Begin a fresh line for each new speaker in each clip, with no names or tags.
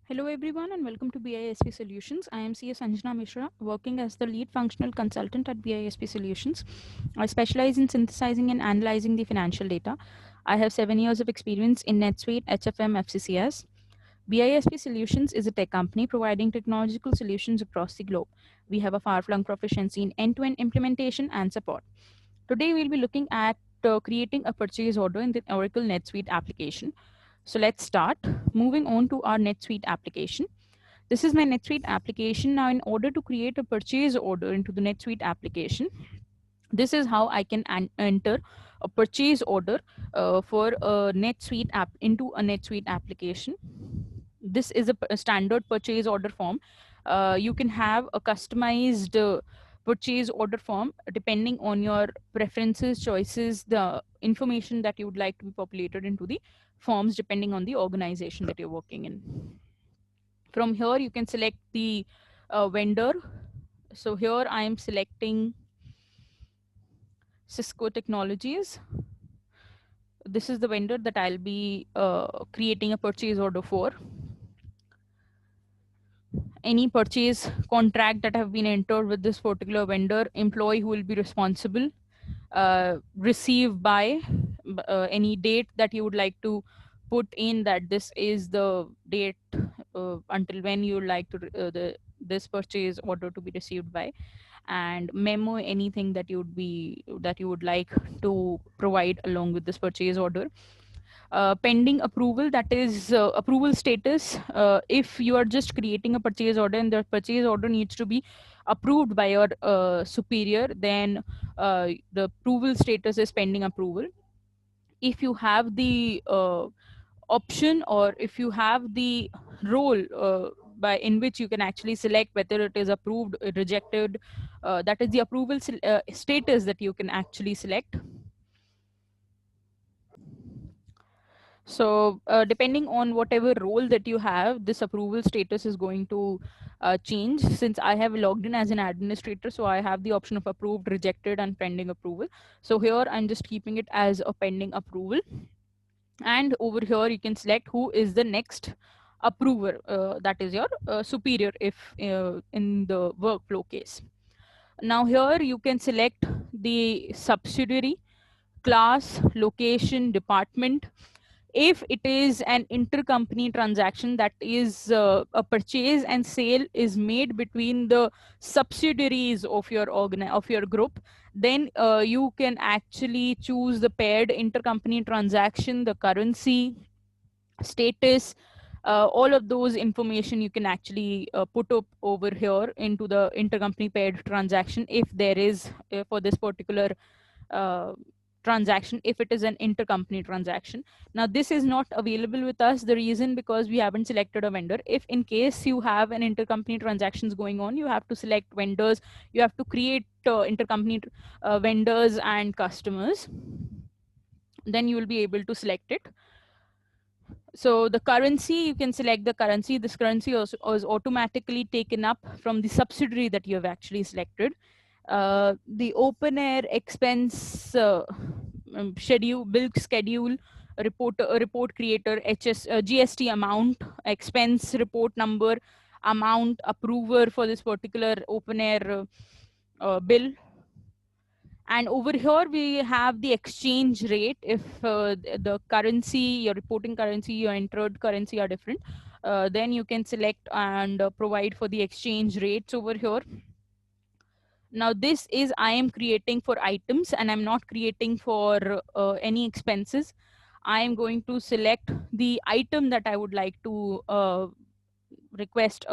Hello everyone and welcome to BISP Solutions. I am CS Anjana Mishra, working as the lead functional consultant at BISP Solutions. I specialize in synthesizing and analyzing the financial data. I have 7 years of experience in NetSuite, HFM, FCCS. BISP Solutions is a tech company providing technological solutions across the globe. We have a far-flung proficiency in end-to-end implementation and support. Today we'll be looking at creating a purchase order in the Oracle NetSuite application. So let's start. Moving on to our NetSuite application. This is my NetSuite application. Now, in order to create a purchase order into the NetSuite application, this is how I can enter a purchase order for a NetSuite app into a NetSuite application. This is a standard purchase order form. You can have a customized purchase order form depending on your preferences, choices, the information that you would like to be populated into the forms depending on the organization that you're working in. From here, you can select the vendor. So here I am selecting Cisco Technologies. This is the vendor that I'll be creating a purchase order for. Any purchase contract that have been entered with this particular vendor, employee who will be responsible, receive by any date that you would like to put in, that this is the date until when you would like to this purchase order to be received by, and memo anything that you would like to provide along with this purchase order. Pending approval, that is approval status. If you are just creating a purchase order and the purchase order needs to be approved by your superior, then the approval status is pending approval. If you have the option, or if you have the role by in which you can actually select whether it is approved, rejected, that is the approval status that you can actually select. So depending on whatever role that you have, this approval status is going to change. Since I have logged in as an administrator, so I have the option of approved, rejected, and pending approval. So here I'm just keeping it as a pending approval. And over here you can select who is the next approver, that is your superior if in the workflow case. Now here you can select the subsidiary, class, location, department. If it is an intercompany transaction, that is a purchase and sale is made between the subsidiaries of your of your group, then you can actually choose the paired intercompany transaction, the currency, status, all of those information you can actually put up over here into the intercompany paired transaction if there is for this particular uh, transaction, if it is an intercompany transaction. Now this is not available with us, the reason because we haven't selected a vendor. If in case you have an intercompany transactions going on, you have to select vendors, you have to create intercompany vendors and customers, then you will be able to select it. So the currency, you can select the currency. This currency also is automatically taken up from the subsidiary that you have actually selected. The open air expense schedule, bill schedule, report creator, GST amount, expense report number, amount, approver for this particular open air bill. And over here we have the exchange rate. If the currency, your reporting currency, your entered currency are different, then you can select and provide for the exchange rates over here. Now this is I am creating for items and I'm not creating for any expenses. I am going to select the item that I would like to request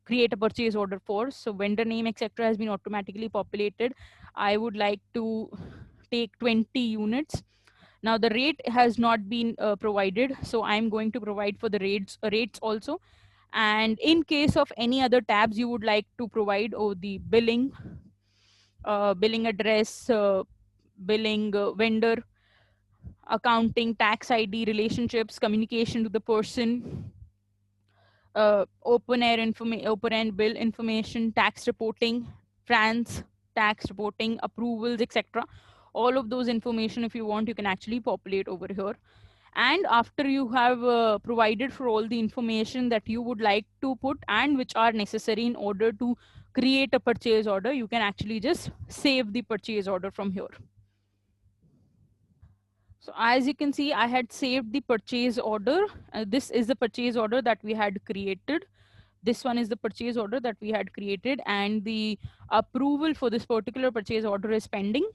create a purchase order for. So vendor name, etc. has been automatically populated. I would like to take 20 units. Now the rate has not been provided, so I'm going to provide for the rates also. And in case of any other tabs you would like to provide, or the billing, billing address, billing vendor, accounting, tax ID, relationships, communication to the person, open air bill information, tax reporting, trans tax reporting, approvals, etc. All of those information, if you want, you can actually populate over here. And after you have provided for all the information that you would like to put and which are necessary in order to create a purchase order, you can actually just save the purchase order from here. So as you can see, I had saved the purchase order. This is the purchase order that we had created. This one is the purchase order that we had created, and the approval for this particular purchase order is pending.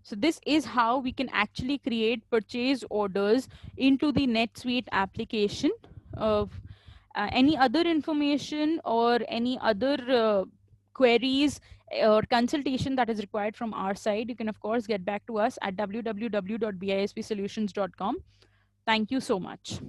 So this is how we can actually create purchase orders into the NetSuite application. Of any other information or any other queries or consultation that is required from our side, you can of course get back to us at www.bispsolutions.com. Thank you so much.